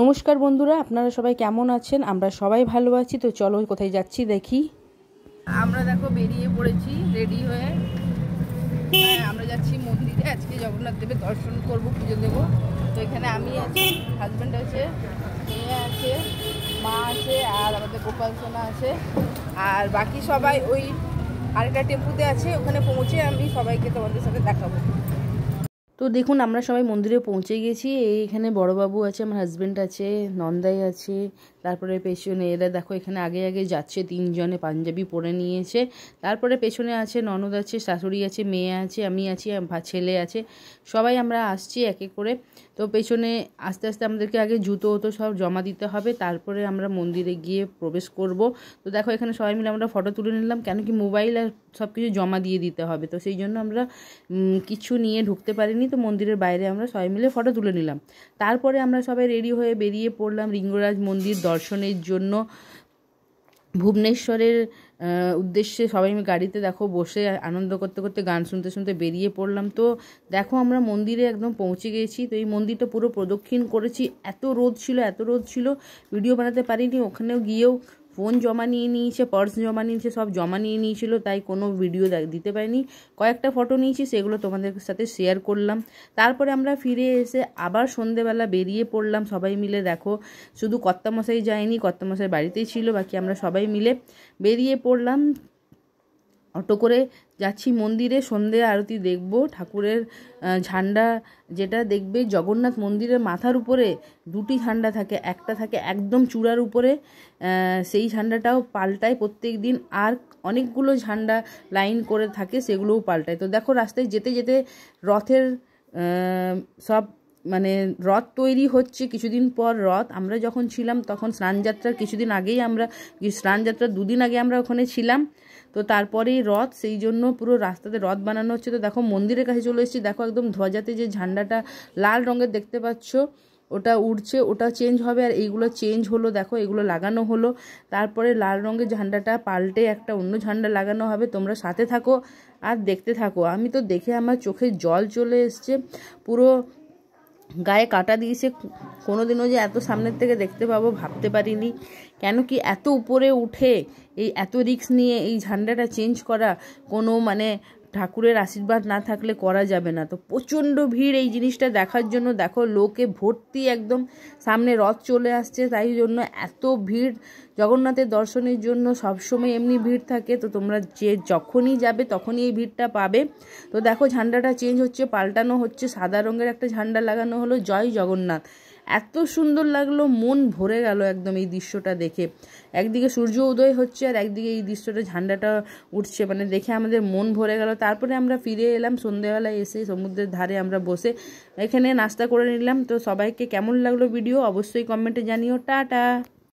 নমস্কার বন্ধুরা, আপনারা সবাই কেমন আছেন? আমরা সবাই ভালো আছি। তো চলো কোথায় যাচ্ছি দেখি। আমরা দেখো বেরিয়ে পড়েছি রেডি হয়ে। আমরা যাচ্ছি মন্দিরে, আজকে জগন্নাথ দেবের দর্শন করব, পুজো দেবো। তো এখানে আমি আছি, হাজব্যান্ড আছে, মেয়ে আছে, মা আছে, আর আমাদের গোপাল সোনা আছে, আর বাকি সবাই ওই আরেকটা টেম্পুতে আছে। ওখানে পৌঁছে আমি সবাইকে তোমাদের সাথে দেখাবো। তো দেখুন আমরা সবাই মন্দিরে পৌঁছে গেছি। এইখানে বড়বাবু আছে, আমার হাজব্যান্ড আছে, নন্দাই আছে, তারপরে পেছনে এরা দেখো এখানে আগে আগে যাচ্ছে, তিনজনে পাঞ্জাবি পরে নিয়েছে। তারপরে পেছনে আছে ননদ আছে, শাশুড়ি আছে, মেয়ে আছে, আমি আছি, ছেলে আছে, সবাই আমরা আসছি এক এক করে। তো পেছনে আস্তে আস্তে আমাদেরকে আগে জুতো তো সব জমা দিতে হবে, তারপরে আমরা মন্দিরে গিয়ে প্রবেশ করব। তো দেখো এখানে সবাই মিলে আমরা ফটো তুলে নিলাম, কেন কি মোবাইল আর সব কিছু জমা দিয়ে দিতে হবে। তো সেই জন্য আমরা কিছু নিয়ে ঢুকতে পারিনি। তো মন্দিরের বাইরে আমরা সবাই মিলে ফটো তুলে নিলাম। তারপরে আমরা সবাই রেডি হয়ে বেরিয়ে পড়লাম লিঙ্গরাজ মন্দির দর্শনের জন্য। ভুবনেশ্বরের উদ্দেশ্যে সবাই গাড়িতে দেখো বসে আনন্দ করতে করতে গান শুনতে শুনতে বেরিয়ে পড়লাম। তো দেখো আমরা মন্দিরে একদম পৌঁছে গেছি। তো এই মন্দিরটা পুরো প্রদক্ষিণ করেছি। এত রোদ ছিল ভিডিও বানাতে পারিনি। ওখানেও গিয়েও ফোন জমা নিয়ে নিয়েছে, পার্স জমা নিয়েছে, সব জমা নিয়ে নিয়েছিল, তাই কোনো ভিডিও দিতে পারিনি। কয়েকটা ফটো নিয়েছি, সেগুলো তোমাদের সাথে শেয়ার করলাম। তারপরে আমরা ফিরে এসে আবার সন্ধেবেলা বেরিয়ে পড়লাম সবাই মিলে। দেখো শুধু কর্তামশাই যায়নি, কর্তামশাই বাড়িতেই ছিল, বাকি আমরা সবাই মিলে বেরিয়ে পড়লাম। অটো করে যাচ্ছি মন্দিরে, সন্ধে আরতি দেখব। ঠাকুরের ঝান্ডা যেটা দেখবে, জগন্নাথ মন্দিরের মাথার উপরে দুটি ঝান্ডা থাকে, একটা থাকে একদম চূড়ার উপরে, সেই ঝান্ডাটাও পাল্টায় প্রত্যেক দিন, আর অনেকগুলো ঝান্ডা লাইন করে থাকে, সেগুলোও পাল্টায়। তো দেখো রাস্তায় যেতে যেতে রথের সব মানে রথ তৈরি হচ্ছে, কিছুদিন পর রথ। আমরা যখন ছিলাম তখন স্নানযাত্রার কিছুদিন আগেই, স্নানযাত্রার দুদিন আগে আমরা ওখানে ছিলাম। তো তারপরেই রথ, সেই জন্য পুরো রাস্তাতে রথ বানানো হচ্ছে। তো দেখো মন্দিরের কাছে চলে এসেছি। দেখো একদম ধ্বজাতে যে ঝান্ডাটা লাল রঙের দেখতে পাচ্ছ, ওটা উড়ছে, ওটা চেঞ্জ হবে। আর এইগুলো চেঞ্জ হলো, দেখো এগুলো লাগানো হলো। তারপরে লাল রঙের ঝান্ডাটা পাল্টে একটা অন্য ঝান্ডা লাগানো হবে। তোমরা সাথে থাকো আর দেখতে থাকো। আমি তো দেখে আমার চোখে জল চলে এসছে, পুরো গায়ে কাটা দিয়েছে। কোনোদিনও যে এত সামনের থেকে দেখতে পাবো ভাবতে পারিনি। কেন কি এত উপরে উঠে এই এত রিস্ক নিয়ে এই ঝান্ডাটা চেঞ্জ করা, কোনো মানে ঠাকুরের আশীর্বাদ না থাকলে করা যাবে না। তো প্রচণ্ড ভিড় এই জিনিসটা দেখার জন্য। দেখো লোকে ভর্তি, একদম সামনে রথ চলে আসছে, তাই জন্য এত ভিড়। জগন্নাথের দর্শনের জন্য সবসময় এমনি ভিড় থাকে। তো তোমরা যখনই যাবে তখনই এই ভিড়টা পাবে। তো দেখো ঝান্ডাটা চেঞ্জ হচ্ছে, পাল্টানো হচ্ছে, সাদা রঙের একটা ঝান্ডা লাগানো হলো, জয় জগন্নাথ। এত সুন্দর লাগলো, মন ভরে গেল একদম এই দৃশ্যটা দেখে। একদিকে সূর্য উদয় হচ্ছে আর একদিকে এই দৃশ্যটা ঝান্ডাটা উঠছে, মানে দেখে আমাদের মন ভরে গেল। তারপরে আমরা ফিরে এলাম সন্ধ্যেবেলায়, এসে সমুদ্রের ধারে আমরা বসে এখানে নাস্তা করে নিলাম। তো সবাইকে কেমন লাগলো ভিডিও অবশ্যই কমেন্টে জানিও। টাটা।